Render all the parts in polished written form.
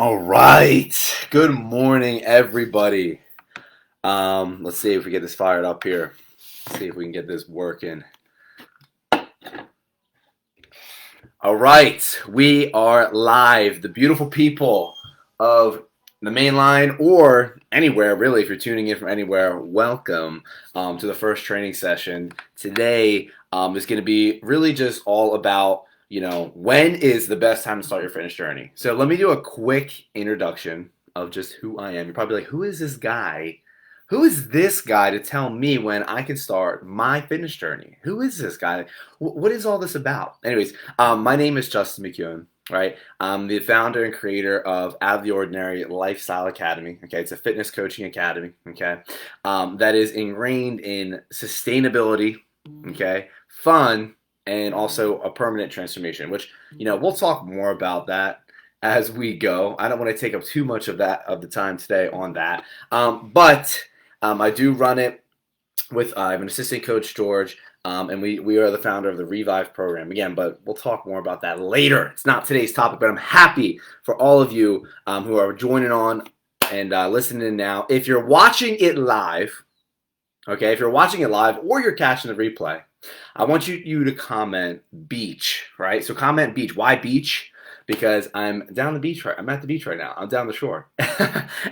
All right. Good morning, everybody. Let's see if we get this fired up here. Let's see if we can get this working. All right. We are live. The beautiful people of the main line or anywhere, really, if you're tuning in from anywhere, welcome to the first training session. Today is going to be really just all about when is the best time to start your fitness journey. So let me do a quick introduction of just who I am. You're probably like, who is this guy? Who is this guy to tell me when I can start my fitness journey? Who is this guy? What is all this about? Anyways, my name is Justin McEwen. Right, I'm the founder and creator of Out of the Ordinary Lifestyle Academy. Okay, it's a fitness coaching academy. Okay, that is ingrained in sustainability. Okay, fun, and also a permanent transformation. Which we'll talk more about that as we go. I don't want to take up too much of the time today on that. But I do run it with I have an assistant coach, George, and we are the founder of the Revive program again. But we'll talk more about that later. It's not today's topic, but I'm happy for all of you who are joining on and listening now. If you're watching it live, okay, if you're watching it live or you're catching the replay, I want you to comment beach, right? So comment beach. Why beach? Because I'm down the beach I'm at the beach right now. I'm down the shore.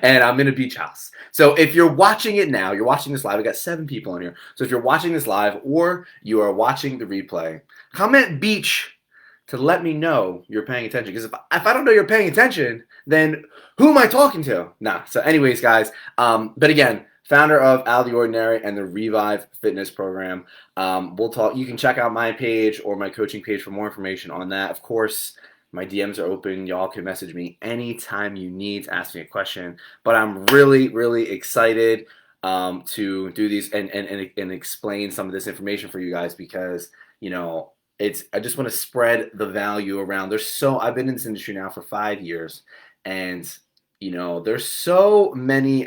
And I'm in a beach house. So if you're watching it now, you're watching this live. We got 7 people in here. So if you're watching this live or you are watching the replay, comment beach to let me know you're paying attention. Because if I don't know you're paying attention, then who am I talking to? Nah. So anyways, guys, but again, founder of Out of the Ordinary and the Revive Fitness Program. We'll talk. You can check out my page or my coaching page for more information on that. Of course, my DMs are open. Y'all can message me anytime you need to ask me a question. But I'm really, really excited to do these and explain some of this information for you guys because I just want to spread the value around. I've been in this industry now for 5 years, and there's so many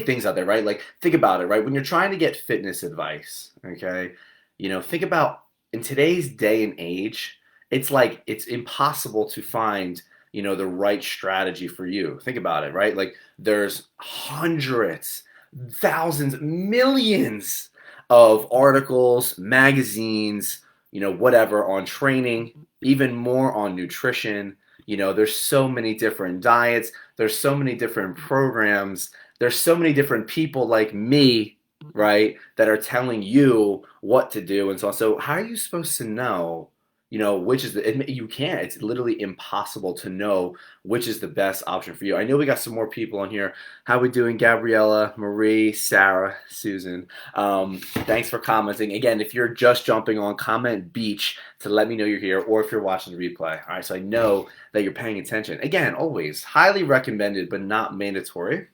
things out there, right? Like think about it, right? When you're trying to get fitness advice, okay, think about in today's day and age it's like it's impossible to find the right strategy for you. Think about it, right? Like there's hundreds, thousands, millions of articles, magazines, whatever on training, even more on nutrition. There's so many different diets, there's so many different programs, there's so many different people like me, right, that are telling you what to do and so on. So how are you supposed to know which is you can't. It's literally impossible to know which is the best option for you. I know we got some more people on here. How we doing, Gabriella, Marie, Sarah, Susan? Thanks for commenting. Again, if you're just jumping on, comment beach to let me know you're here, or if you're watching the replay. All right, so I know that you're paying attention. Again, always highly recommended, but not mandatory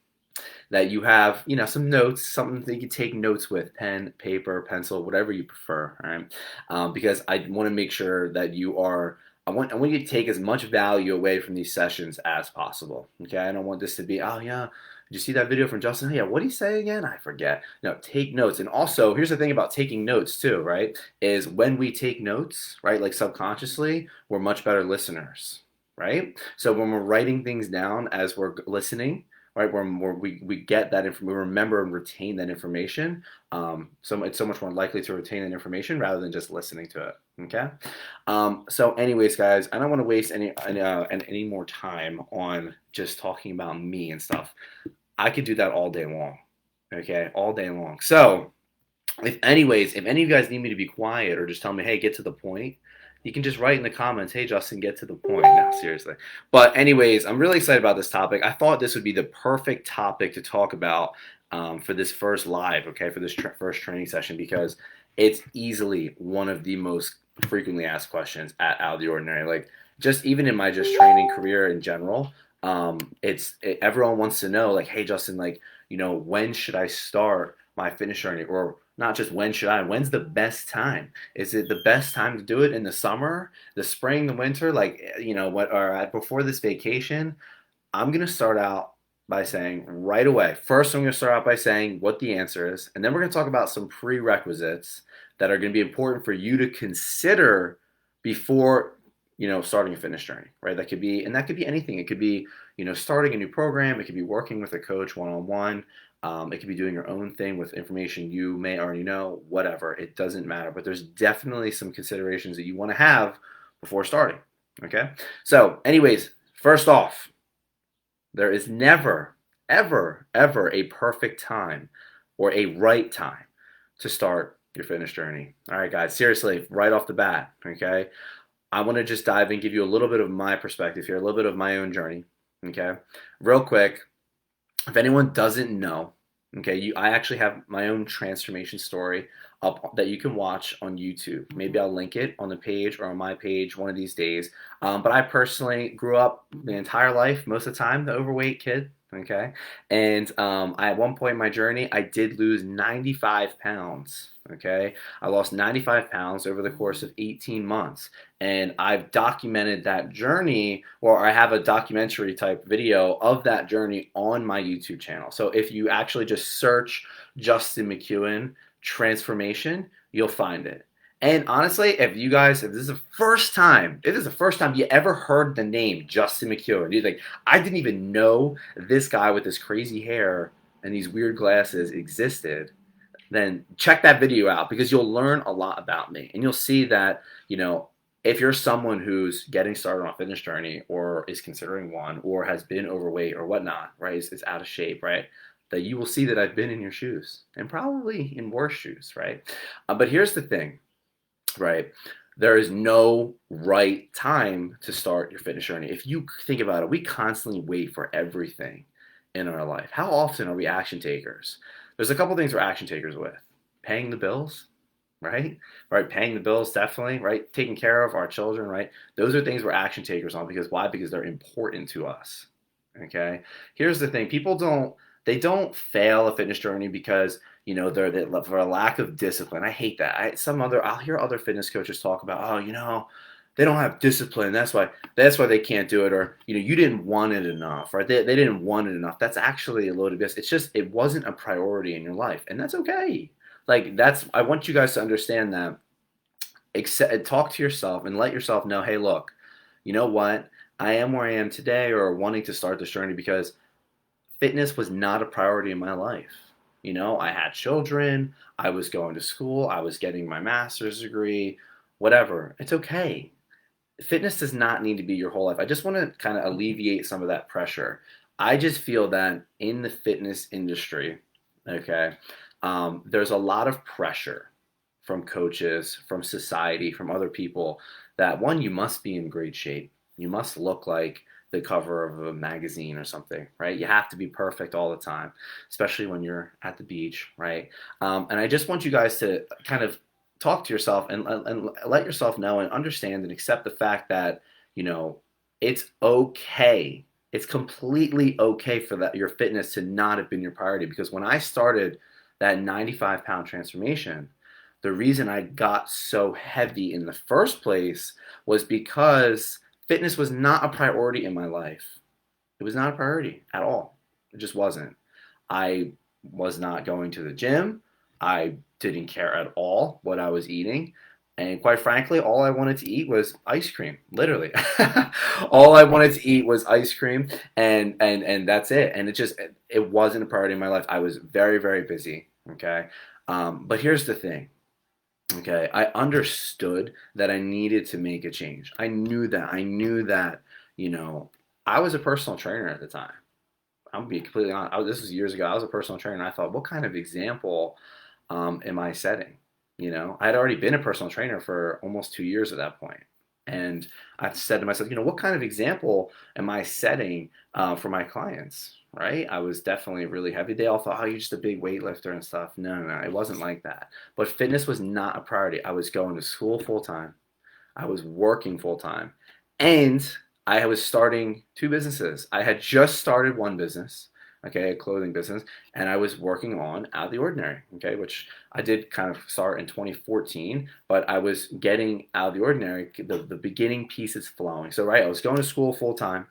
that you have, some notes, something that you can take notes with, pen, paper, pencil, whatever you prefer, all right? Because I want to make sure that I want you to take as much value away from these sessions as possible, okay? I don't want this to be, oh yeah, did you see that video from Justin? Yeah, what did he say again? I forget. No, take notes. And also, here's the thing about taking notes too, right? Is when we take notes, right, like subconsciously, we're much better listeners, right? So when we're writing things down as we're listening, right? Where we get that information, we remember and retain that information. So it's so much more likely to retain that information rather than just listening to it. Okay. So, anyways, guys, I don't want to waste any more time on just talking about me and stuff. I could do that all day long. Okay, all day long. So, if any of you guys need me to be quiet or just tell me, hey, get to the point, you can just write in the comments, hey, Justin, get to the point. No, seriously. But anyways, I'm really excited about this topic. I thought this would be the perfect topic to talk about for this first live, okay, for this first training session, because it's easily one of the most frequently asked questions at Out of the Ordinary. Like, just even in my just training career in general, everyone wants to know, like, hey, Justin, like, when should I start my fitness journey? Or not just when's the best time? Is it the best time to do it in the summer, the spring, the winter? Like, before this vacation? I'm going to start out by saying right away. First, I'm going to start out by saying what the answer is. And then we're going to talk about some prerequisites that are going to be important for you to consider before starting a fitness journey, right? That could be anything. It could be, starting a new program. It could be working with a coach one-on-one. It could be doing your own thing with information you may already know, whatever. It doesn't matter. But there's definitely some considerations that you want to have before starting. Okay. So, anyways, first off, there is never, ever, ever a perfect time or a right time to start your fitness journey. All right, guys, seriously, right off the bat, okay? I want to just dive and give you a little bit of my perspective here, a little bit of my own journey, okay? Real quick, if anyone doesn't know, okay, I actually have my own transformation story up that you can watch on YouTube. Maybe I'll link it on the page or on my page one of these days. But I personally grew up the entire life, most of the time, the overweight kid. Okay, and at one point in my journey, I did lose 95 pounds. Okay, I lost 95 pounds over the course of 18 months, and I've documented that journey, or I have a documentary type video of that journey on my YouTube channel. So if you actually just search Justin McEwen transformation, you'll find it. And honestly, if this is the first time you ever heard the name Justin McEwen, you're like, I didn't even know this guy with this crazy hair and these weird glasses existed, then check that video out because you'll learn a lot about me. And you'll see that, if you're someone who's getting started on a fitness journey or is considering one or has been overweight or whatnot, right, is out of shape, right, that you will see that I've been in your shoes and probably in worse shoes, right? But here's the thing, right? There is no right time to start your fitness journey. If you think about it, we constantly wait for everything in our life. How often are we action takers? There's a couple things we're action takers with. Paying the bills, right? Right, paying the bills, definitely, right? Taking care of our children, right? Those are things we're action takers on because why? Because they're important to us. Okay? Here's the thing. They don't fail a fitness journey because they're for a lack of discipline. I hate that. I'll hear other fitness coaches talk about, oh, they don't have discipline. That's why they can't do it, or you didn't want it enough, right? They didn't want it enough. That's actually a load of BS. It's just it wasn't a priority in your life, and that's okay. Like I want you guys to understand that. Talk to yourself and let yourself know, hey, look, you know what? I am where I am today, or wanting to start this journey because fitness was not a priority in my life. I had children, I was going to school, I was getting my master's degree, whatever. It's okay. Fitness does not need to be your whole life. I just want to kind of alleviate some of that pressure. I just feel that in the fitness industry, okay, there's a lot of pressure from coaches, from society, from other people that one, you must be in great shape. You must look like the cover of a magazine or something, right? You have to be perfect all the time, especially when you're at the beach, right? And I just want you guys to kind of talk to yourself and let yourself know and understand and accept the fact that, it's okay. It's completely okay for that your fitness to not have been your priority. Because when I started that 95-pound transformation, the reason I got so heavy in the first place was because fitness was not a priority in my life. It was not a priority at all. It just wasn't. I was not going to the gym. I didn't care at all what I was eating. And quite frankly, all I wanted to eat was ice cream, literally. All I wanted to eat was ice cream and that's it. And it wasn't a priority in my life. I was very, very busy, okay? But here's the thing. Okay, I understood that I needed to make a change. I knew that. You know, I was a personal trainer at the time. I'm gonna be completely honest. This was years ago. I was a personal trainer, and I thought, what kind of example am I setting? I had already been a personal trainer for almost 2 years at that point, and I said to myself, what kind of example am I setting for my clients? Right? I was definitely really heavy. They all thought, oh, you're just a big weightlifter and stuff. No, no, no, it wasn't like that. But fitness was not a priority. I was going to school full time. I was working full time. And I was starting two businesses. I had just started one business, okay, a clothing business, and I was working on Out of the Ordinary, okay, which I did kind of start in 2014, but I was getting Out of the Ordinary, the beginning pieces flowing. So, right, I was going to school full time,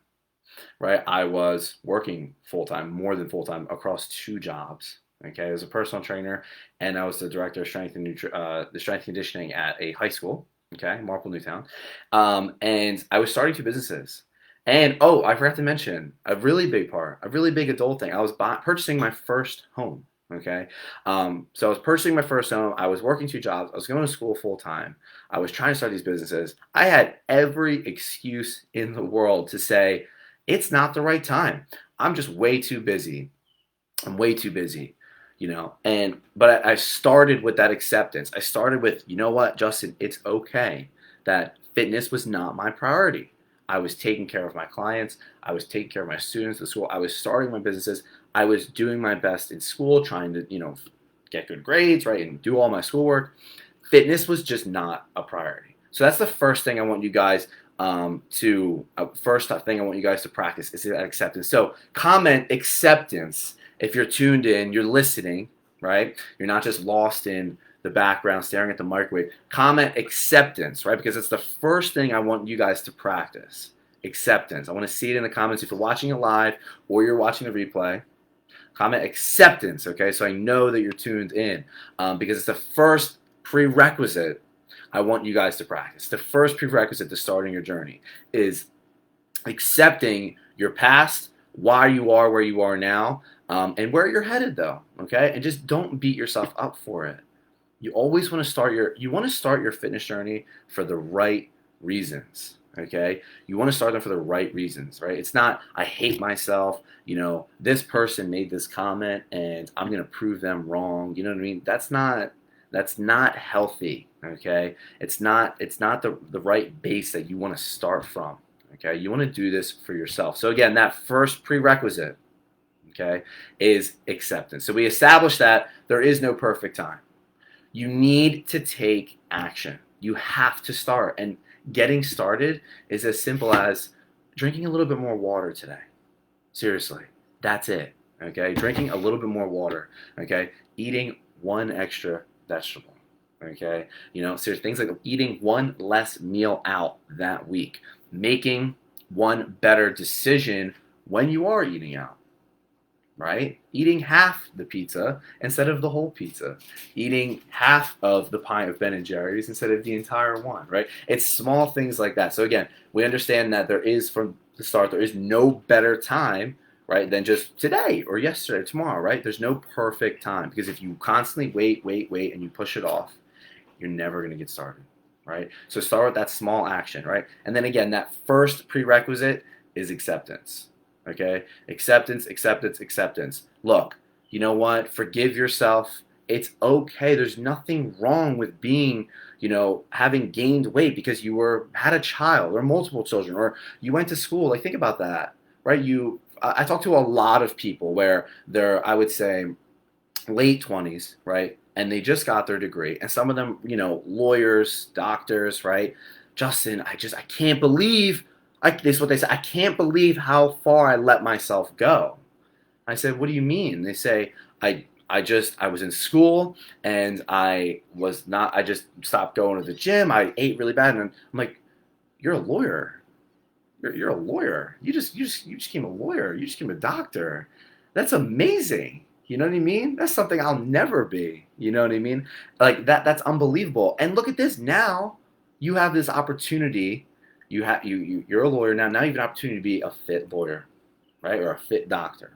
right? I was working full time, more than full time, across two jobs. Okay, I was a personal trainer, and I was the director of the strength and conditioning at a high school. Okay, Marple, Newtown. And I was starting two businesses. And oh, I forgot to mention a really big part, a really big adult thing. I was purchasing my first home. Okay, so I was purchasing my first home. I was working two jobs. I was going to school full time. I was trying to start these businesses. I had every excuse in the world to say it's not the right time. I'm just way too busy. I'm way too busy, but I started with that acceptance. I started with, you know what, Justin, it's okay that fitness was not my priority. I was taking care of my clients. I was taking care of my students at school. I was starting my businesses. I was doing my best in school, trying to, get good grades, right, and do all my schoolwork. Fitness was just not a priority. So that's the first thing I want you guys first thing I want you guys to practice is that acceptance. So comment acceptance. If you're tuned in, you're listening, right? You're not just lost in the background staring at the microwave. Comment acceptance, right? Because it's the first thing I want you guys to practice. Acceptance. I want to see it in the comments if you're watching it live or you're watching the replay. Comment acceptance, okay? So I know that you're tuned in because it's the first prerequisite I want you guys to practice. The first prerequisite to starting your journey is accepting your past, why you are where you are now, and where you're headed, though. Okay, and just don't beat yourself up for it. You always want to start your fitness journey for the right reasons. Okay, you want to start them for the right reasons, right? It's not I hate myself. This person made this comment, and I'm gonna prove them wrong. You know what I mean? That's not healthy. Okay, it's not the right base that you want to start from. Okay, you want to do this for yourself. So again, that first prerequisite, okay, is acceptance. So we established that there is no perfect time. You need to take action. You have to start, and getting started is as simple as drinking a little bit more water today. Seriously, that's it. Okay, drinking a little bit more water. Okay, eating one extra vegetable. Okay, so things like eating one less meal out that week, making one better decision when you are eating out, right? Eating half the pizza instead of the whole pizza, eating half of the pint of Ben and Jerry's instead of the entire one, right? It's small things like that. So again, we understand that from the start there is no better time, right, than just today or yesterday or tomorrow, right? There's no perfect time because if you constantly wait and you push it off, you're never going to get started, right? So start with that small action, right? And then again, that first prerequisite is acceptance, okay? Acceptance, acceptance, acceptance. Look, you know what? Forgive yourself. It's okay. There's nothing wrong with being, having gained weight because you had a child or multiple children or you went to school. Like think about that, right? I talk to a lot of people where they're, I would say, late 20s, right? And they just got their degree. And some of them, lawyers, doctors, right? Justin, I can't believe, this is what they say, I can't believe how far I let myself go. I said, what do you mean? They say, I was in school and I just stopped going to the gym. I ate really bad. And I'm like, you're a lawyer. You're a lawyer. You just became a lawyer. You just became a doctor. That's amazing. You know what I mean? That's something I'll never be. You know what I mean? Like that's unbelievable. And look at this now. You have this opportunity. You're a lawyer now. Now you have an opportunity to be a fit lawyer, right? Or a fit doctor.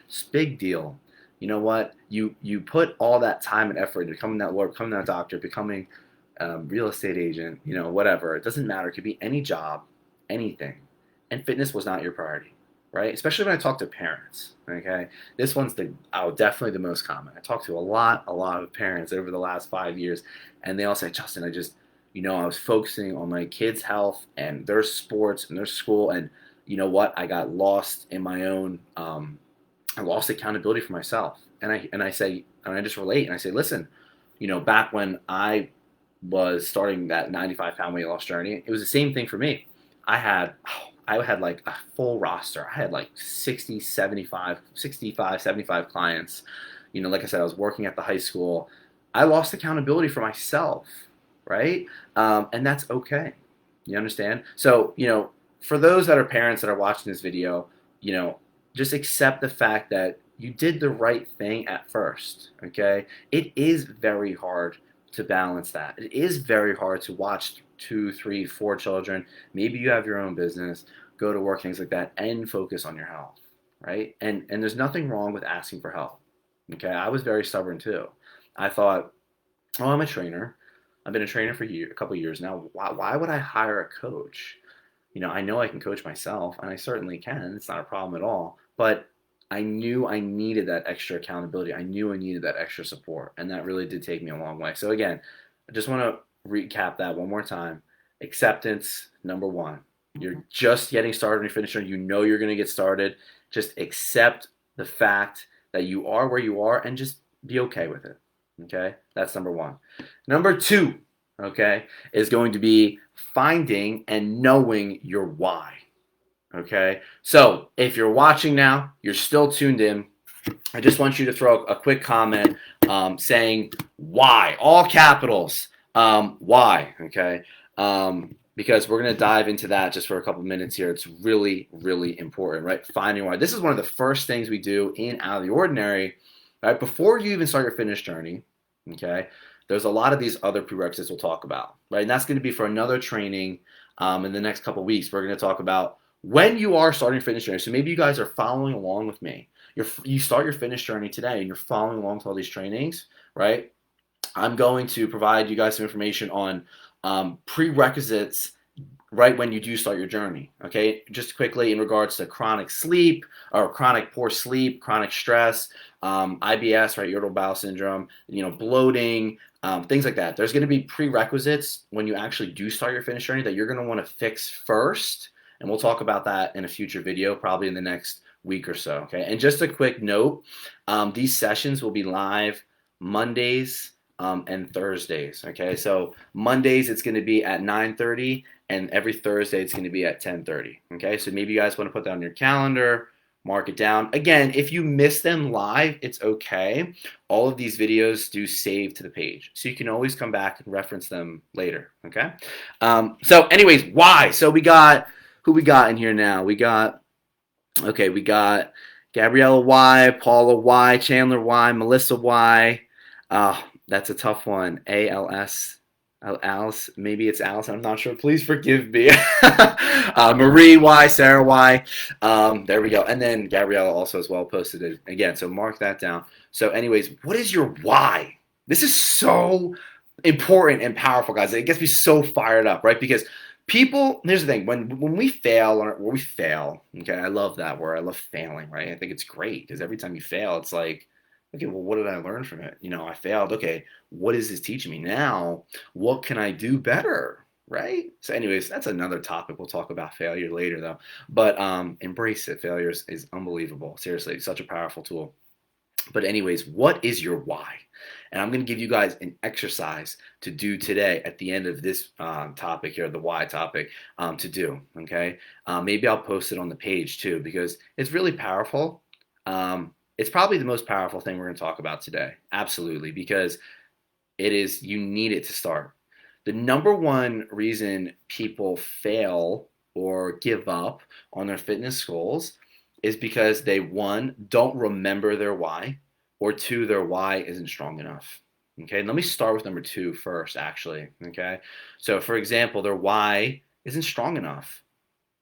It's a big deal. You know what? You put all that time and effort into becoming that lawyer, becoming that doctor, becoming real estate agent, whatever. It doesn't matter. It could be any job, anything. And fitness was not your priority, right? Especially when I talk to parents, okay? This one's definitely the most common. I talk to a lot of parents over the last 5 years, and they all say, Justin, I was focusing on my kids' health and their sports and their school, and you know what? I got lost in my own, I lost accountability for myself. And I just relate, and I say, listen, back when I was starting that 95-pound weight loss journey, it was the same thing for me. I had like a full roster. I had like 65, 75 clients. Like I said, I was working at the high school. I lost accountability for myself, right? And that's okay. You understand? So, for those that are parents that are watching this video, just accept the fact that you did the right thing at first, okay? It is very hard to balance that. It is very hard to watch 2, 3, 4 children. Maybe you have your own business, go to work, things like that, and focus on your health, right? And there's nothing wrong with asking for help. Okay, I was very stubborn too. I thought, oh, I'm a trainer. I've been a trainer for a couple of years now. Why would I hire a coach? I know I can coach myself, and I certainly can. It's not a problem at all. But I knew I needed that extra accountability. I knew I needed that extra support, and that really did take me a long way. So again, I just want to recap that one more time. Acceptance, number one. You're just getting started when you finish, you know you're going to get started. Just accept the fact that you are where you are and just be okay with it. Okay? That's number one. Number two, okay, is going to be finding and knowing your why. Okay? So if you're watching now, you're still tuned in, I just want you to throw a quick comment saying why, all capitals, why, okay? Because we're going to dive into that just for a couple minutes here. It's really, really important, right? Finding why. This is one of the first things we do in Out of the Ordinary, right? Before you even start your fitness journey, okay? There's a lot of these other prerequisites we'll talk about, right? And that's going to be for another training in the next couple weeks. We're going to talk about when you are starting fitness journey. So maybe you guys are following along with me. You start your fitness journey today and you're following along with all these trainings, right? I'm going to provide you guys some information on prerequisites right when you do start your journey, okay? Just quickly in regards to chronic sleep or chronic poor sleep, chronic stress, IBS, right, irritable bowel syndrome, bloating, things like that. There's going to be prerequisites when you actually do start your fitness journey that you're going to want to fix first, and we'll talk about that in a future video, probably in the next week or so, okay? And just a quick note, these sessions will be live Mondays and Thursdays, okay? So Mondays, it's going to be at 9:30, and every Thursday, it's going to be at 10:30, okay? So maybe you guys want to put that on your calendar, mark it down. Again, if you miss them live, it's okay. All of these videos do save to the page, so you can always come back and reference them later, okay? So anyways, why? So who we got in here now? We got Gabriella Y, Paula Y, Chandler Y, Melissa Y. That's a tough one. ALS. Alice, maybe it's Alice. I'm not sure. Please forgive me. Marie Y, Sarah Y. There we go. And then Gabriella also as well posted it again. So mark that down. So anyways, what is your why? This is so important and powerful, guys. It gets me so fired up, right? Because people, here's the thing, when we fail, okay, I love that word. I love failing, right? I think it's great because every time you fail, it's like, okay, well, what did I learn from it? I failed. Okay, what is this teaching me now? What can I do better, right? So anyways, that's another topic. We'll talk about failure later, though. But embrace it. Failure is unbelievable. Seriously, such a powerful tool. But anyways, what is your why? And I'm going to give you guys an exercise to do today at the end of this topic here, the why topic, to do, okay? Maybe I'll post it on the page too because it's really powerful. It's probably the most powerful thing we're going to talk about today. Absolutely, because you need it to start. The number one reason people fail or give up on their fitness goals is because they, one, don't remember their why, or two, their why isn't strong enough. Okay, and let me start with number two first, actually. Okay, so for example, their why isn't strong enough.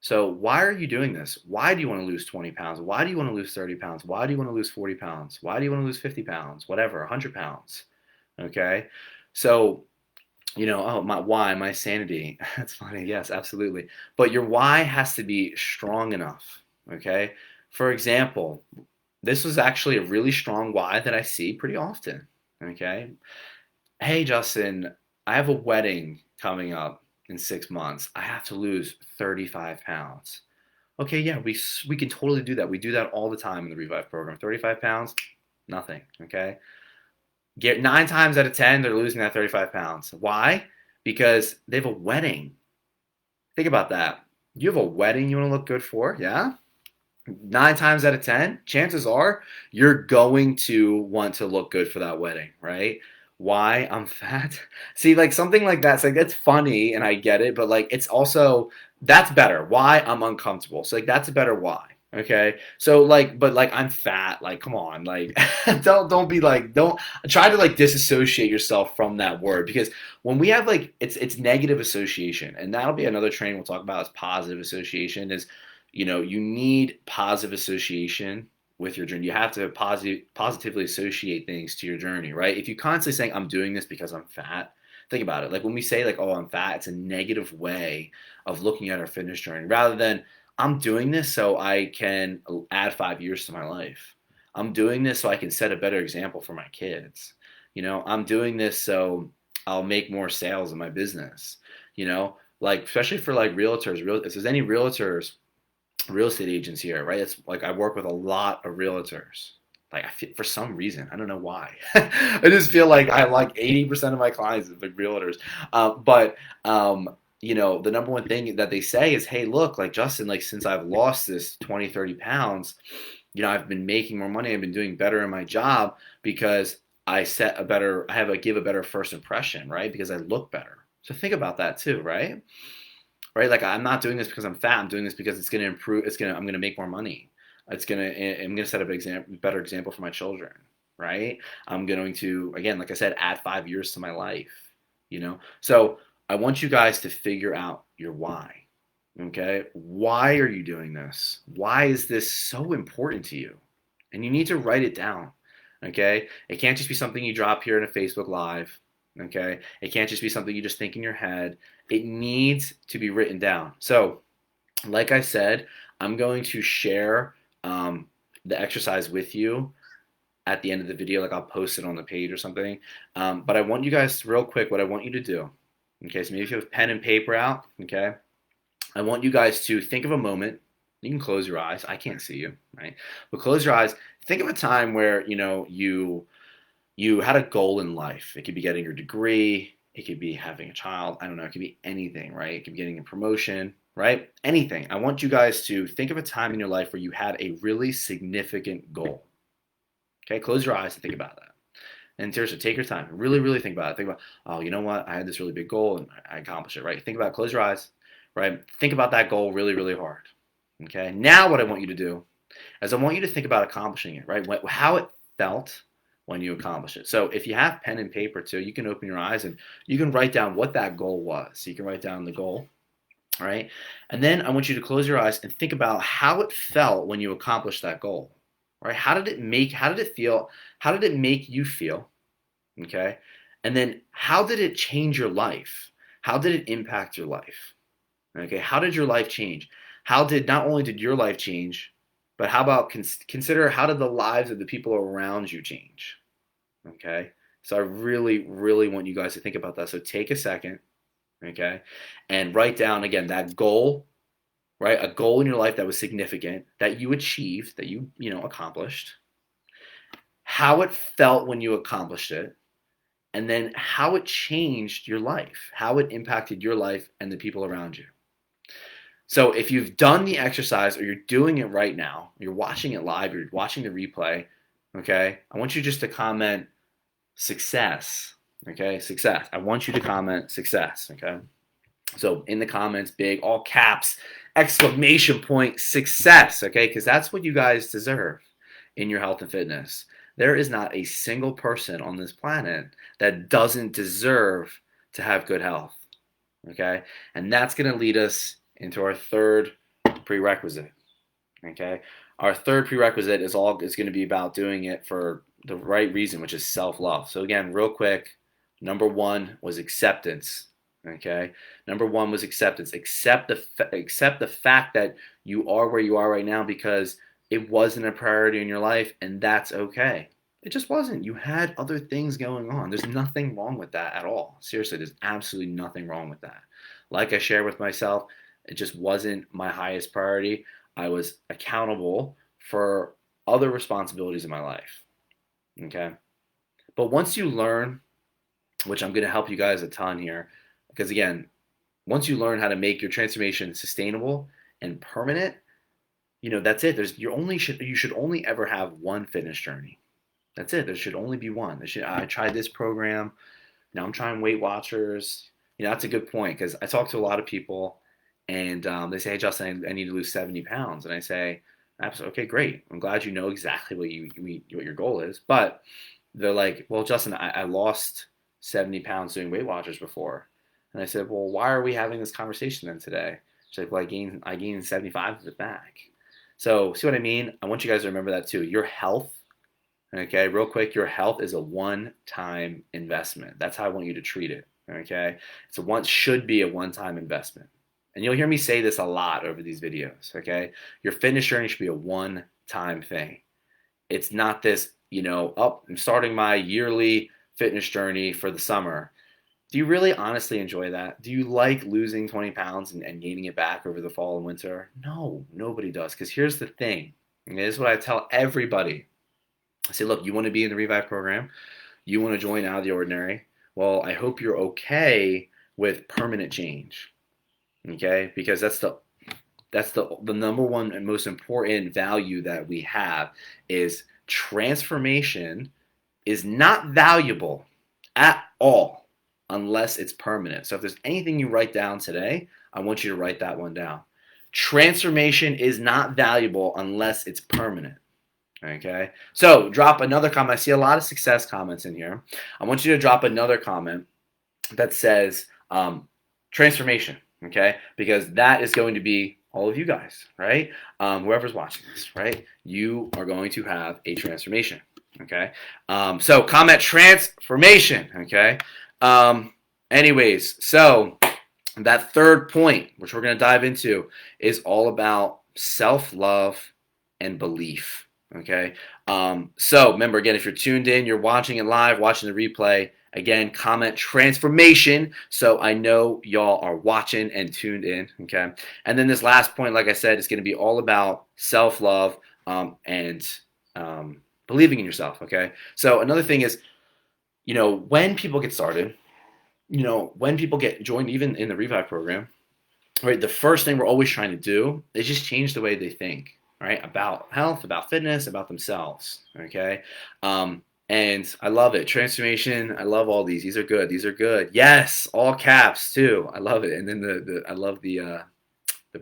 So why are you doing this? Why do you want to lose 20 pounds? Why do you want to lose 30 pounds? Why do you want to lose 40 pounds? Why do you want to lose 50 pounds? Whatever, 100 pounds. Okay, so my sanity. That's funny. Yes, absolutely. But your why has to be strong enough. Okay. For example, this was actually a really strong why that I see pretty often. Okay. Hey, Justin, I have a wedding coming up in 6 months. I have to lose 35 pounds. Okay, yeah, we can totally do that. We do that all the time in the Revive program. 35 pounds, nothing, okay? Get 9 times out of 10, they're losing that 35 pounds. Why? Because they have a wedding. Think about that. You have a wedding you want to look good for, yeah? 9 times out of 10, chances are you're going to want to look good for that wedding, right? Why? I'm fat. See, like something like that. It's like that's funny and I get it, but like it's also that's better. Why? I'm uncomfortable. So like that's a better why. Okay. So like, but like I'm fat. Like, come on. Like, don't be like, don't try to like disassociate yourself from that word because when we have like it's negative association, and that'll be another training we'll talk about is positive association. Is you need positive association with your journey. You have to positively associate things to your journey, right? If you constantly saying I'm doing this because I'm fat, think about it. Like when we say like, oh, I'm fat, it's a negative way of looking at our fitness journey rather than I'm doing this so I can add 5 years to my life. I'm doing this so I can set a better example for my kids. I'm doing this so I'll make more sales in my business. Like especially for like realtors, if there's any realtors, real estate agents here, right? It's like I work with a lot of realtors. Like I feel, for some reason, I don't know why. I just feel like I like 80% of my clients are like realtors. But the number one thing that they say is, hey, look, like Justin, like since I've lost this 20, 30 pounds, I've been making more money. I've been doing better in my job because give a better first impression, right? Because I look better. So think about that too, right? Right? Like I'm not doing this because I'm fat. I'm doing this because it's going to improve. I'm going to make more money. I'm going to set up a better example for my children. Right? I'm going to, again, like I said, add 5 years to my life. So I want you guys to figure out your why. Okay. Why are you doing this? Why is this so important to you? And you need to write it down. Okay. It can't just be something you drop here in a Facebook Live. Okay. It can't just be something you just think in your head. It needs to be written down. So, like I said, I'm going to share the exercise with you at the end of the video. Like I'll post it on the page or something. But I want you guys, real quick, what I want you to do. Okay. So maybe if you have pen and paper out, okay, I want you guys to think of a moment. You can close your eyes. I can't see you, right? But close your eyes. Think of a time where you had a goal in life. It could be getting your degree. It could be having a child. I don't know. It could be anything, right? It could be getting a promotion, right? Anything. I want you guys to think of a time in your life where you had a really significant goal. Okay, close your eyes and think about that. And seriously, take your time. Really, really think about it. Think about, oh, you know what? I had this really big goal and I accomplished it, right? Think about it. Close your eyes, right? Think about that goal really, really hard. Okay. Now, what I want you to do is I want you to think about accomplishing it, right? How it felt when you accomplish it. So if you have pen and paper too, you can open your eyes and you can write down what that goal was. So you can write down the goal, all right? And then I want you to close your eyes and think about how it felt when you accomplished that goal, right? How did it feel? How did it make you feel? Okay. And then how did it change your life? How did it impact your life? Okay. How did your life change? Not only did your life change, but how about consider how did the lives of the people around you change? Okay. So I really, really want you guys to think about that. So take a second, okay, and write down again that goal, right? A goal in your life that was significant, that you achieved, that you accomplished, how it felt when you accomplished it, and then how it changed your life, how it impacted your life and the people around you. So if you've done the exercise or you're doing it right now, you're watching it live, you're watching the replay, okay, I want you just to comment success, okay, success. I want you to comment success, okay. So in the comments, big, all caps, exclamation point, success, okay, because that's what you guys deserve in your health and fitness. There is not a single person on this planet that doesn't deserve to have good health, okay? And that's going to lead us into our third prerequisite, okay? Our third prerequisite is going to be about doing it for the right reason, which is self-love. So again, real quick, number one was acceptance. Okay, number one was acceptance. Accept the fact that you are where you are right now because it wasn't a priority in your life, and that's okay. It just wasn't. You had other things going on. There's nothing wrong with that at all. Seriously, there's absolutely nothing wrong with that. Like I shared with myself, it just wasn't my highest priority. I was accountable for other responsibilities in my life. Okay, but once you learn, which I'm going to help you guys a ton here, because again, once you learn how to make your transformation sustainable and permanent, that's it. You should only ever have one fitness journey. That's it. There should only be one. I tried this program. Now I'm trying Weight Watchers. That's a good point because I talk to a lot of people, and they say, "Hey, Justin, I need to lose 70 pounds," and I say, Absolutely. Okay, great. I'm glad you know exactly what your goal is. But they're like, well, Justin, I lost 70 pounds doing Weight Watchers before. And I said, well, why are we having this conversation then today? She's like, well, I gained 75 of it back. So see what I mean? I want you guys to remember that too. Your health, okay, real quick, your health is a one-time investment. That's how I want you to treat it. Okay. Should be a one-time investment. And you'll hear me say this a lot over these videos. Okay. Your fitness journey should be a one-time thing. It's not this, oh, I'm starting my yearly fitness journey for the summer. Do you really honestly enjoy that? Do you like losing 20 pounds and gaining it back over the fall and winter? No, nobody does. Because here's the thing, and this is what I tell everybody. I say, look, you want to be in the Revive program, you want to join Out of the Ordinary. Well, I hope you're okay with permanent change. Okay? Because that's the number one and most important value that we have is transformation is not valuable at all unless it's permanent. So if there's anything you write down today, I want you to write that one down. Transformation is not valuable unless it's permanent. Okay, so drop another comment. I see a lot of success comments in here. I want you to drop another comment that says transformation. Okay, because that is going to be all of you guys, right? Whoever's watching this, right? You are going to have a transformation. Okay, so comment transformation. Okay, anyways, so that third point, which we're going to dive into, is all about self-love and belief. Okay. So remember, again, if you're tuned in, you're watching it live, watching the replay, again, comment transformation. So I know y'all are watching and tuned in. Okay. And then this last point, like I said, is going to be all about self-love and believing in yourself. Okay. So another thing is, when people get started, when people get joined, even in the Revive program, right, the first thing we're always trying to do is just change the way they think, right, about health, about fitness, about themselves. Okay, and I love it. Transformation. I love all these. These are good. These are good. Yes, all caps too. I love it. And then I love the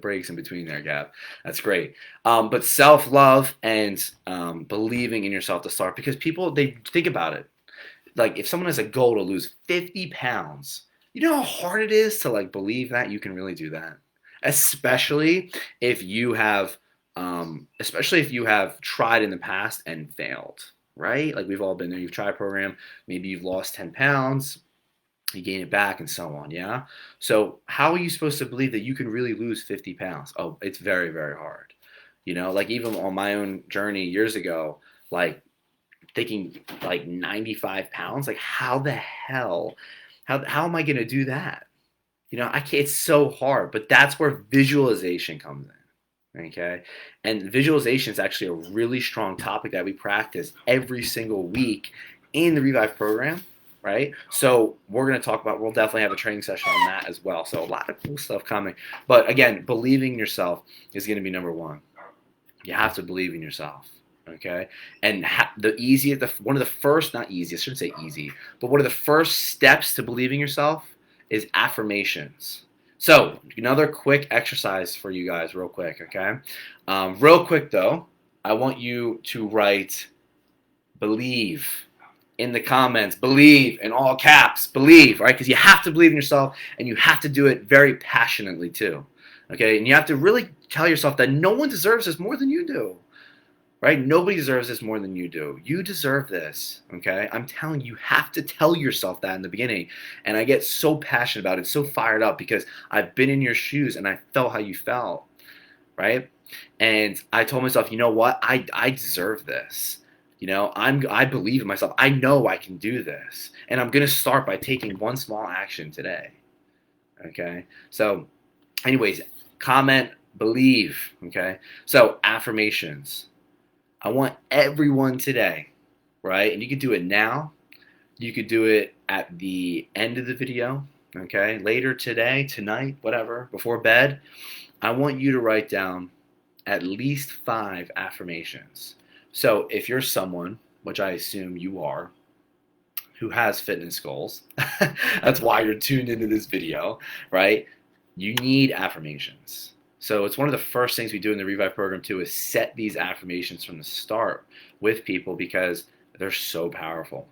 breaks in between there, Gab. That's great. But self love and believing in yourself to start, because people, they think about it. Like if someone has a goal to lose 50 pounds, you know how hard it is to like believe that you can really do that, especially if you have, tried in the past and failed, right? Like we've all been there. You've tried a program, maybe you've lost 10 pounds, you gain it back, and so on. Yeah. So how are you supposed to believe that you can really lose 50 pounds? Oh, it's very, very hard. Like even on my own journey years ago, like thinking like 95 pounds, like how the hell, how am I going to do that? I can't, it's so hard, but that's where visualization comes in. Okay. And visualization is actually a really strong topic that we practice every single week in the Revive program. Right. So we'll definitely have a training session on that as well. So a lot of cool stuff coming. But again, believing in yourself is going to be number one. You have to believe in yourself. Okay, and one of the first, not easy, I shouldn't say easy, but one of the first steps to believing yourself is affirmations. So another quick exercise for you guys, real quick. Okay, real quick though, I want you to write believe in the comments. Believe in all caps. Believe, right? Because you have to believe in yourself, and you have to do it very passionately too. Okay, and you have to really tell yourself that no one deserves this more than you do. Right? Nobody deserves this more than you do. You deserve this, okay? I'm telling you, you have to tell yourself that in the beginning. And I get so passionate about it, so fired up, because I've been in your shoes and I felt how you felt, right? And I told myself, you know what? I deserve this. I believe in myself. I know I can do this. And I'm going to start by taking one small action today, okay? So anyways, comment, believe, okay? So affirmations. I want everyone today, right? And you can do it now. You could do it at the end of the video, okay? Later today, tonight, whatever, before bed. I want you to write down at least 5 affirmations. So if you're someone, which I assume you are, who has fitness goals, that's why you're tuned into this video, right? You need affirmations. So it's one of the first things we do in the Revive program too is set these affirmations from the start with people because they're so powerful.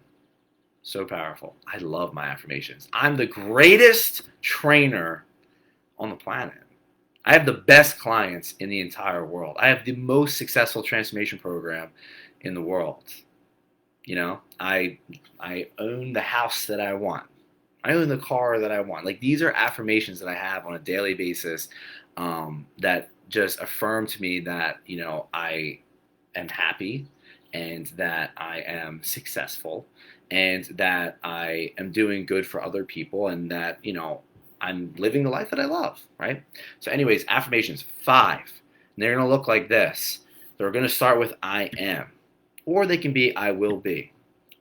So powerful. I love my affirmations. I'm the greatest trainer on the planet. I have the best clients in the entire world. I have the most successful transformation program in the world. You know, I own the house that I want. I own the car that I want. Like these are affirmations that I have on a daily basis that just affirm to me that I am happy and that I am successful and that I am doing good for other people and that I'm living the life that I love. Right. So, anyways, affirmations 5. And they're gonna look like this. They're gonna start with I am, or they can be I will be.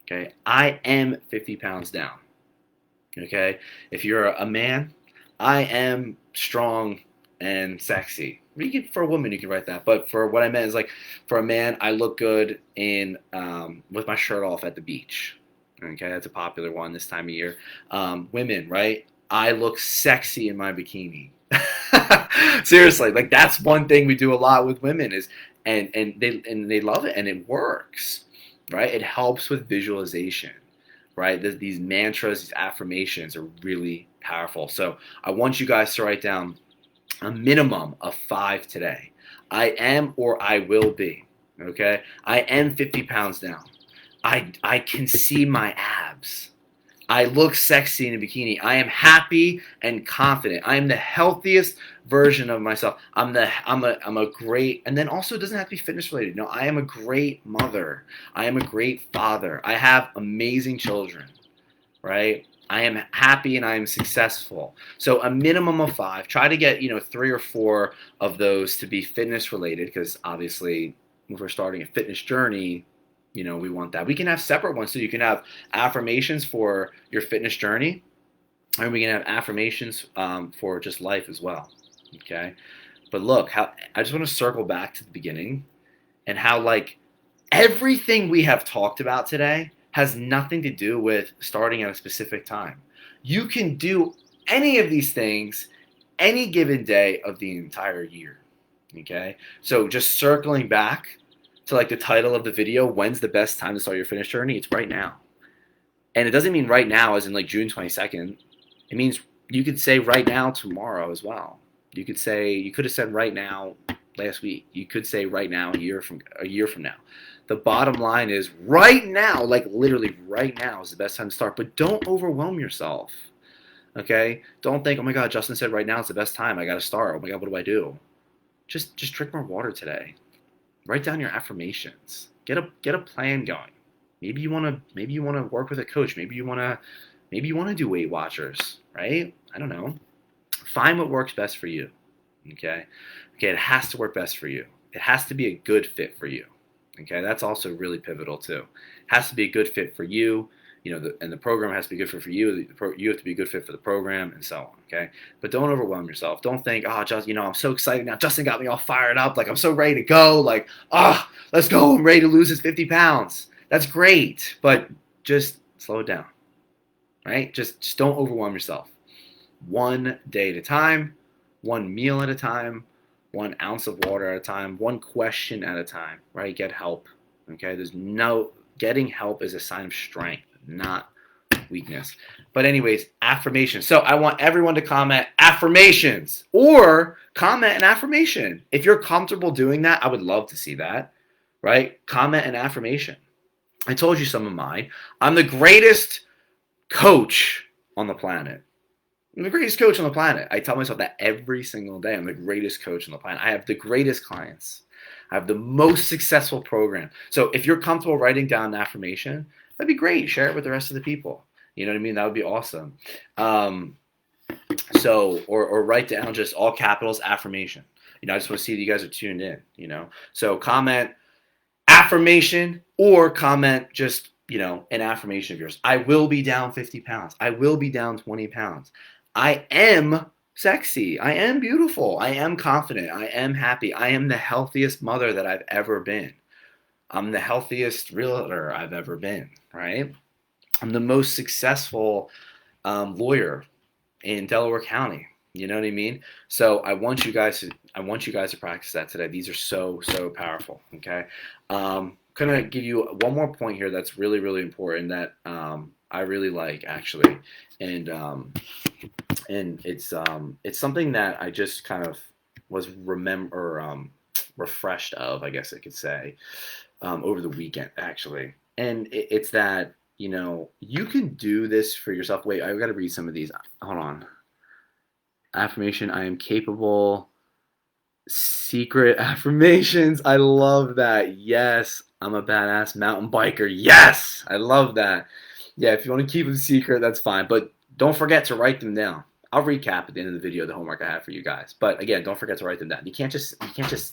Okay. I am 50 pounds down. Okay. If you're a man, I am strong and sexy. For a woman, you can write that. But for what I meant is like, for a man, I look good in with my shirt off at the beach. Okay, that's a popular one this time of year. Women, right? I look sexy in my bikini. Seriously, like that's one thing we do a lot with women is, and they love it and it works, right? It helps with visualization, right? These mantras, these affirmations are really powerful. So I want you guys to write down a minimum of 5 today. I am or I will be. Okay? I am 50 pounds down. I can see my abs. I look sexy in a bikini. I am happy and confident. I am the healthiest version of myself. I'm a great, and then also it doesn't have to be fitness related. No, I am a great mother. I am a great father. I have amazing children, right? I am happy and I am successful. So a minimum of 5. Try to get 3 or 4 of those to be fitness related because obviously if we're starting a fitness journey, we want that. We can have separate ones. So you can have affirmations for your fitness journey, and we can have affirmations for just life as well. Okay. But look, I just want to circle back to the beginning and how like everything we have talked about today has nothing to do with starting at a specific time. You can do any of these things any given day of the entire year. Okay? So just circling back to like the title of the video, when's the best time to start your fitness journey? It's right now. And it doesn't mean right now as in like June 22nd. It means you could say right now tomorrow as well. You could have said right now last week. You could say right now a year from now. The bottom line is right now, like literally right now is the best time to start, but don't overwhelm yourself. Okay? Don't think, "Oh my god, Justin said right now is the best time. I got to start. Oh my god, what do I do?" Just drink more water today. Write down your affirmations. Get a plan going. Maybe you want to work with a coach. Maybe you want to do Weight Watchers, right? I don't know. Find what works best for you. Okay? Okay, it has to work best for you. It has to be a good fit for you. Okay, that's also really pivotal too. It has to be a good fit for you, and the program has to be good fit for you. You have to be a good fit for the program, and so on. Okay, but don't overwhelm yourself. Don't think, oh, Justin, I'm so excited now. Justin got me all fired up. Like I'm so ready to go. Like, let's go. I'm ready to lose his 50 pounds. That's great, but just slow it down. Right? Just don't overwhelm yourself. One day at a time, one meal at a time, 1 ounce of water at a time, one question at a time, right? Get help. Okay? Getting help is a sign of strength, not weakness. But anyways, affirmations. So I want everyone to comment affirmations or comment an affirmation. If you're comfortable doing that, I would love to see that, right? Comment an affirmation. I told you some of mine. I'm the greatest coach on the planet. I'm the greatest coach on the planet. I tell myself that every single day. I'm the greatest coach on the planet. I have the greatest clients. I have the most successful program. So if you're comfortable writing down an affirmation, that'd be great. Share it with the rest of the people. You know what I mean? That would be awesome. Or write down just all capitals affirmation. I just want to see that you guys are tuned in. So comment affirmation or comment just an affirmation of yours. I will be down 50 pounds. I will be down 20 pounds. I am sexy. I am beautiful. I am confident. I am happy. I am the healthiest mother that I've ever been. I'm the healthiest realtor I've ever been, right? I'm the most successful lawyer in Delaware County. You know what I mean? So I want you guys to I want you guys to practice that today. These are so, so powerful. Okay. Gonna give you one more point here that's really, really important that I really like actually, and it's something that I just kind of was refreshed of, I guess I could say, over the weekend actually, and it's that you can do this for yourself. Wait, I've got to read some of these. Hold on. Affirmation: I am capable. Secret affirmations. I love that. Yes, I'm a badass mountain biker. Yes, I love that. Yeah, if you want to keep them secret, that's fine. But don't forget to write them down. I'll recap at the end of the video the homework I have for you guys. But again, don't forget to write them down. You can't just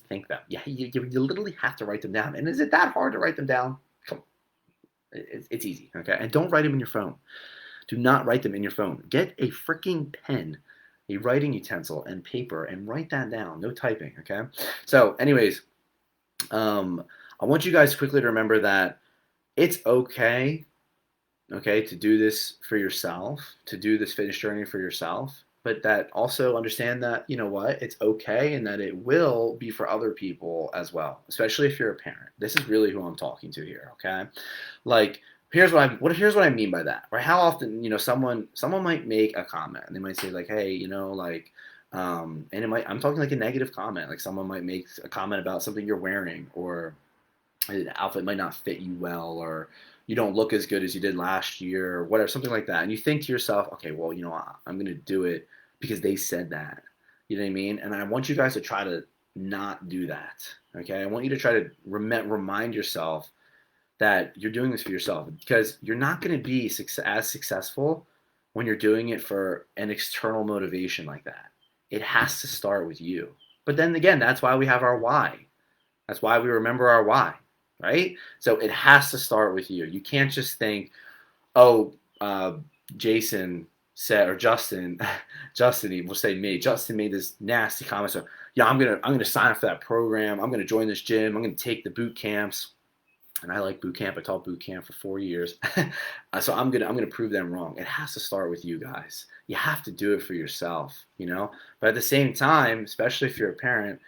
think them. Yeah, you literally have to write them down. And is it that hard to write them down? Come on. It's easy. Okay, and don't write them in your phone. Do not write them in your phone. Get a freaking pen, a writing utensil, and paper, and write that down. No typing, okay? So, anyways, I want you guys quickly to remember that it's okay, to do this for yourself, to do this fitness journey for yourself, but that also understand that, you know what, it's okay and that it will be for other people as well, especially if you're a parent. This is really who I'm talking to here, okay? Like, here's what I mean by that, right? How often, someone might make a comment and they might say like, hey, and I'm talking like a negative comment, like someone might make a comment about something you're wearing, or an outfit might not fit you well, or you don't look as good as you did last year, or whatever, something like that. And you think to yourself, okay, well, I'm going to do it because they said that. You know what I mean? And I want you guys to try to not do that. Okay? I want you to try to remind yourself that you're doing this for yourself, because you're not going to be as successful when you're doing it for an external motivation like that. It has to start with you. But then again, that's why we have our why. That's why we remember our why, right? So it has to start with you. You can't just think, oh, Jason said, or Justin, we'll say me. Justin made this nasty comment. So yeah, I'm gonna sign up for that program. I'm gonna join this gym. I'm gonna take the boot camps. And I like boot camp. I taught boot camp for 4 years. So I'm gonna prove them wrong. It has to start with you guys. You have to do it for yourself, But at the same time, especially if you're a parent,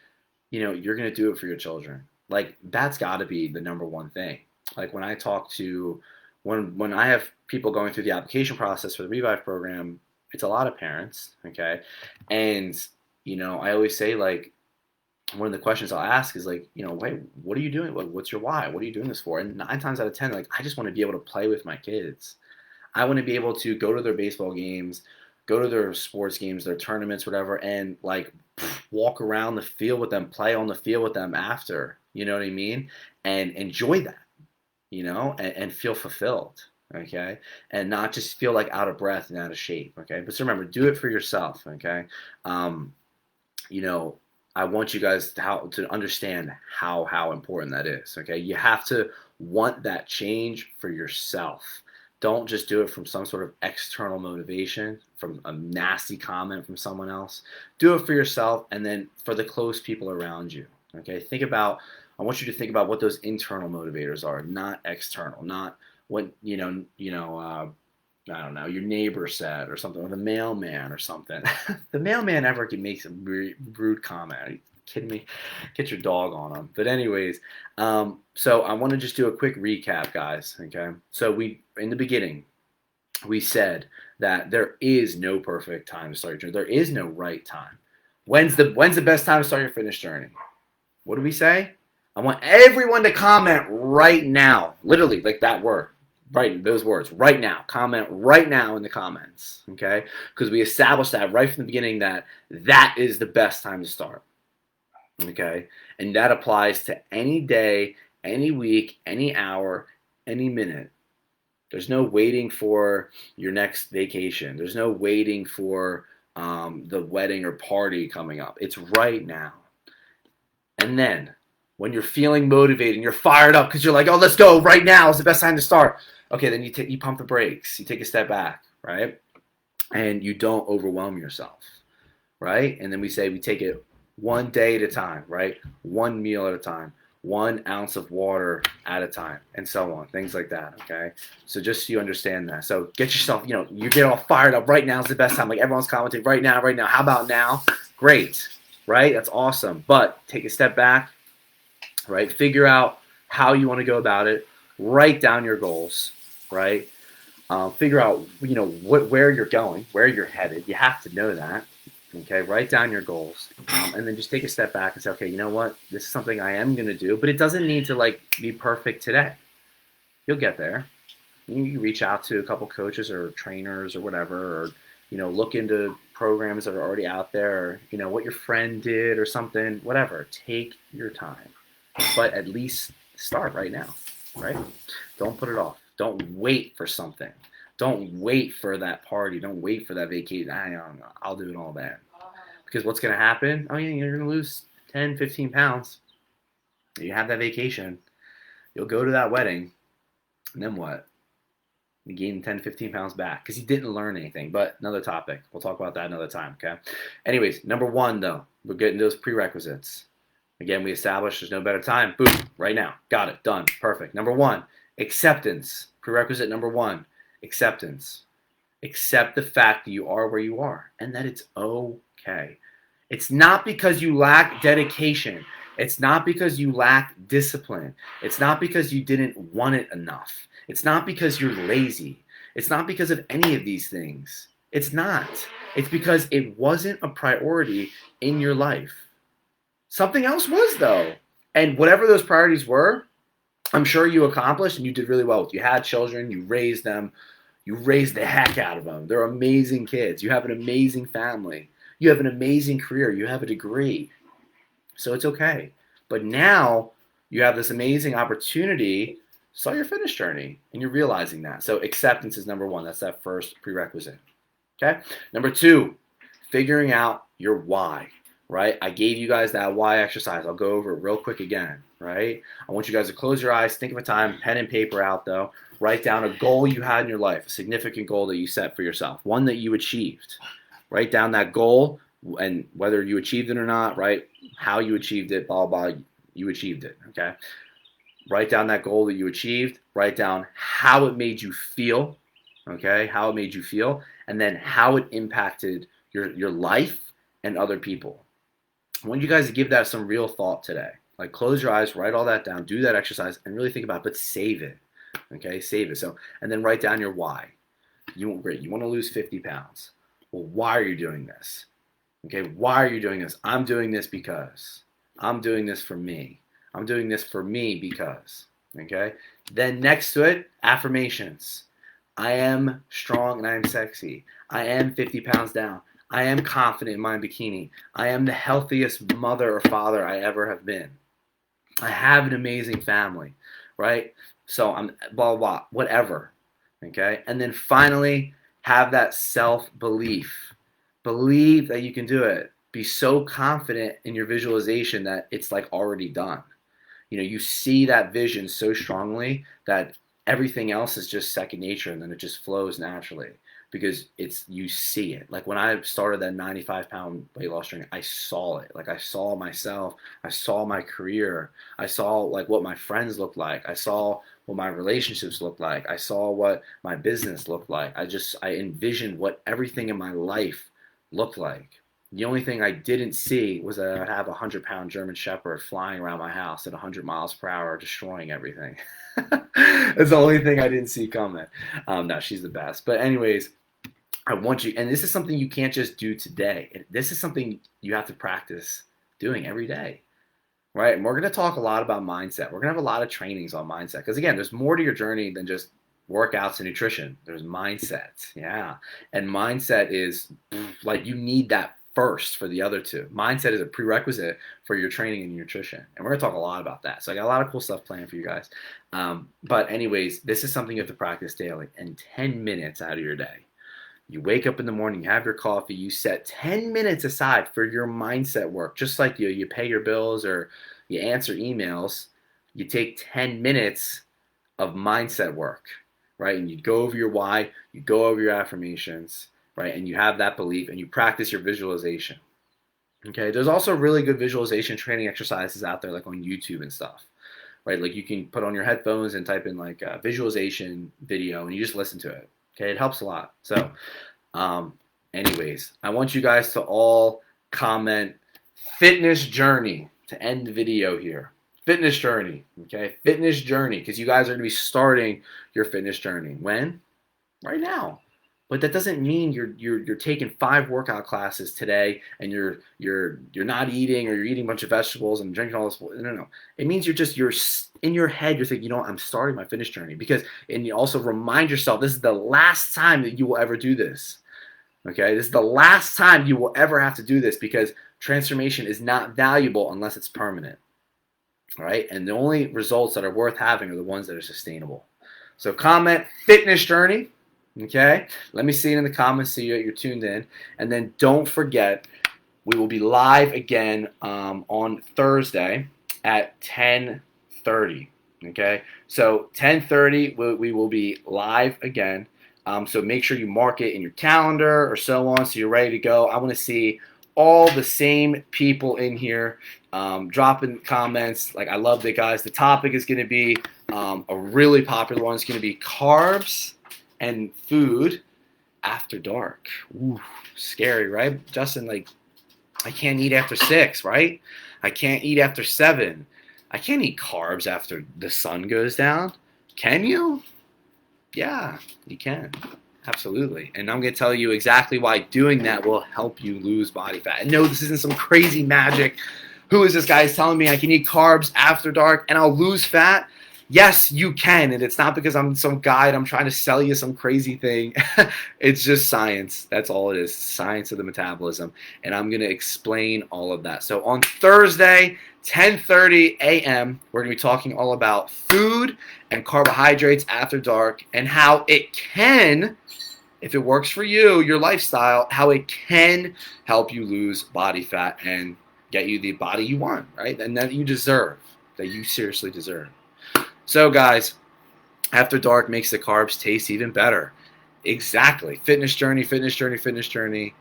you're gonna do it for your children. Like, that's got to be the number one thing. Like, when I talk to when I have people going through the application process for the Revive program, it's a lot of parents, okay? And I always say, like, one of the questions I'll ask is like, wait, what are you doing? What's your why? What are you doing this for? And 9 times out of 10, like, I just want to be able to play with my kids. I want to be able to go to their baseball games, go to their sports games, their tournaments, whatever, and like walk around the field with them, play on the field with them after, you know what I mean? And enjoy that, and feel fulfilled, okay? And not just feel like out of breath and out of shape, okay? But so remember, do it for yourself, okay? I want you guys to understand how important that is, okay? You have to want that change for yourself. Don't just do it from some sort of external motivation, from a nasty comment from someone else. Do it for yourself, and then for the close people around you, okay? I want you to think about what those internal motivators are, not external, not what, I don't know, your neighbor said or something, or the mailman or something. The mailman ever makes a rude comment. Are you kidding me? Get your dog on him. But anyways, so I want to just do a quick recap, guys, okay? So in the beginning, we said that there is no perfect time to start your journey. There is no right time. When's the best time to start your fitness journey? What do we say? I want everyone to comment right now. Literally, like that word. Right, those words, right now. Comment right now in the comments, okay? Because we established that right from the beginning that is the best time to start, okay? And that applies to any day, any week, any hour, any minute. There's no waiting for your next vacation. There's no waiting for the wedding or party coming up. It's right now. And then when you're feeling motivated and you're fired up because you're like, oh, let's go right now. It's the best time to start. Okay, then you pump the brakes. You take a step back, right? And you don't overwhelm yourself, right? And then we take it one day at a time, right? One meal at a time, 1 ounce of water at a time, and so on, things like that, okay? So just so you understand that. So get yourself, you get all fired up. Right now is the best time. Like, everyone's commenting right now. How about now? Great. right? That's awesome. But take a step back, right? Figure out how you want to go about it. Write down your goals, right? Figure out, where you're going, where you're headed. You have to know that. Okay, write down your goals, and then just take a step back and say, okay, you know what? This is something I am going to do, but it doesn't need to be perfect today. You'll get there. You reach out to a couple coaches or trainers or whatever, or look into programs that are already out there, or what your friend did or something. Whatever. Take your time, but at least start right now, right? Don't put it off. Don't wait for something. Don't wait for that party. Don't wait for that vacation. I don't know. I'll do it all then. Because what's going to happen? Oh, yeah, you're going to lose 10, 15 pounds. You have that vacation. You'll go to that wedding. And then what? You gain 10, 15 pounds back because you didn't learn anything. But another topic. We'll talk about that another time, okay? Anyways, number one, though, we're getting those prerequisites. Again, we established there's no better time. Boom, right now. Got it. Done. Perfect. Number one, acceptance. Prerequisite number one, acceptance. Accept the fact that you are where you are and that it's okay. It's not because you lack dedication. It's not because you lack discipline. It's not because you didn't want it enough. It's not because you're lazy. It's not because of any of these things. It's not. It's because it wasn't a priority in your life. Something else was, though. And whatever those priorities were, I'm sure you accomplished and you did really well. You had children, you raised them, you raised the heck out of them. They're amazing kids. You have an amazing family. You have an amazing career. You have a degree. So it's okay. But now you have this amazing opportunity to start your fitness journey, and you're realizing that. So acceptance is number one. That's that first prerequisite. Okay? Number two, figuring out your why, right? I gave you guys that why exercise. I'll go over it real quick again, right? I want you guys to close your eyes, think of a time, pen and paper out though. Write down a goal you had in your life, a significant goal that you set for yourself, one that you achieved. Write down that goal and whether you achieved it or not, right? How you achieved it, blah, blah, you achieved it, okay? Write down that goal that you achieved. Write down how it made you feel, okay? How it made you feel, and then how it impacted your life and other people. I want you guys to give that some real thought today. Like close your eyes, write all that down, do that exercise, and really think about it, but save it, okay? Save it. So, and then write down your why. You want to lose 50 pounds. Well, why are you doing this? Okay, why are you doing this? I'm doing this because. I'm doing this for me. I'm doing this for me because. Okay? Then next to it, affirmations. I am strong and I am sexy. I am 50 pounds down. I am confident in my bikini. I am the healthiest mother or father I ever have been. I have an amazing family, right? So I'm blah, blah, blah, whatever. Okay? And then finally, have that self-belief. Believe that you can do it. Be so confident in your visualization that it's like already done. You see that vision so strongly that everything else is just second nature, and then it just flows naturally because you see it. Like when I started that 95-pound weight loss journey, I saw it. Like I saw myself, I saw my career, I saw like what my friends looked like, I saw what my relationships looked like, I saw what my business looked like. I envisioned what everything in my life looked like. The only thing I didn't see was that I'd have a 100-pound German Shepherd flying around my house at 100 miles per hour, destroying everything. That's the only thing I didn't see coming. No, she's the best. But anyways, I want you, and this is something you can't just do today. This is something you have to practice doing every day, right? And we're going to talk a lot about mindset. We're going to have a lot of trainings on mindset because, again, there's more to your journey than just workouts and nutrition. There's mindset, yeah. And mindset is like you need that first for the other two. Mindset is a prerequisite for your training and nutrition. And we're going to talk a lot about that. So I got a lot of cool stuff planned for you guys. But anyways, this is something you have to practice daily and 10 minutes out of your day. You wake up in the morning, you have your coffee, you set 10 minutes aside for your mindset work. Just like you pay your bills or you answer emails, you take 10 minutes of mindset work, right? And you go over your why, you go over your affirmations, right? And you have that belief and you practice your visualization. Okay, there's also really good visualization training exercises out there like on YouTube and stuff, right? Like you can put on your headphones and type in like a visualization video and you just listen to it. Okay, it helps a lot. So anyways, I want you guys to all comment fitness journey to end the video here. Fitness journey, okay? Fitness journey, because you guys are going to be starting your fitness journey. When? Right now. But that doesn't mean you're taking 5 workout classes today and you're not eating, or you're eating a bunch of vegetables and drinking all this. No. It means you're in your head. You're thinking, I'm starting my fitness journey, and you also remind yourself this is the last time that you will ever do this. Okay, this is the last time you will ever have to do this, because transformation is not valuable unless it's permanent. All right, and the only results that are worth having are the ones that are sustainable. So comment fitness journey. Okay, let me see it in the comments so you're tuned in. And then don't forget, we will be live again on Thursday at 10:30. Okay, so 10:30 we will be live again. So make sure you mark it in your calendar or so on, so you're ready to go. I want to see all the same people in here dropping comments. Like, I love it, guys. The topic is going to be a really popular one. It's going to be carbs and food after dark. Ooh, scary, right? Justin, like, I can't eat after 6, right? I can't eat after 7. I can't eat carbs after the sun goes down. Can you? Yeah, you can. Absolutely. And I'm going to tell you exactly why doing that will help you lose body fat. And no, this isn't some crazy magic. Who is this guy who's telling me I can eat carbs after dark and I'll lose fat? Yes, you can, and it's not because I'm some guide. I'm trying to sell you some crazy thing. It's just science. That's all it is, science of the metabolism, and I'm going to explain all of that. So on Thursday, 10:30 a.m., we're going to be talking all about food and carbohydrates after dark, and how it can, if it works for you, your lifestyle, how it can help you lose body fat and get you the body you want, right? And that you deserve, that you seriously deserve. So, guys, after dark makes the carbs taste even better. Exactly. Fitness journey, fitness journey, fitness journey.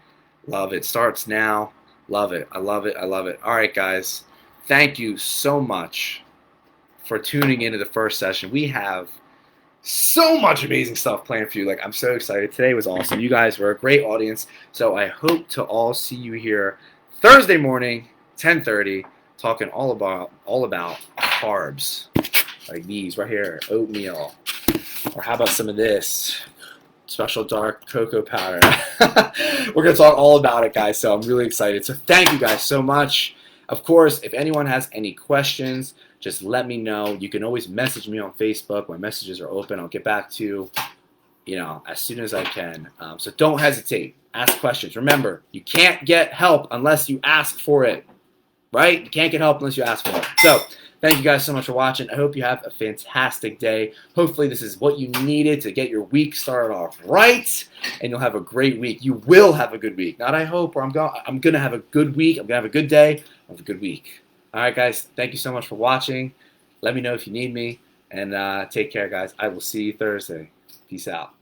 Love it. Starts now. Love it. I love it. I love it. All right, guys. Thank you so much for tuning into the first session. We have so much amazing stuff planned for you. Like, I'm so excited. Today was awesome. You guys were a great audience. So I hope to all see you here Thursday morning, 10:30, talking all about carbs. Like these right here, oatmeal. Or how about some of this? Special dark cocoa powder. We're going to talk all about it, guys, so I'm really excited. So thank you guys so much. Of course, if anyone has any questions, just let me know. You can always message me on Facebook. My messages are open. I'll get back to you, as soon as I can. So don't hesitate. Ask questions. Remember, you can't get help unless you ask for it, right? You can't get help unless you ask for it. So thank you guys so much for watching. I hope you have a fantastic day. Hopefully this is what you needed to get your week started off right, and you'll have a great week. You will have a good week. Not I hope, or I'm going to have a good week. I'm going to have a good day. I'll have a good week. All right, guys. Thank you so much for watching. Let me know if you need me, and take care, guys. I will see you Thursday. Peace out.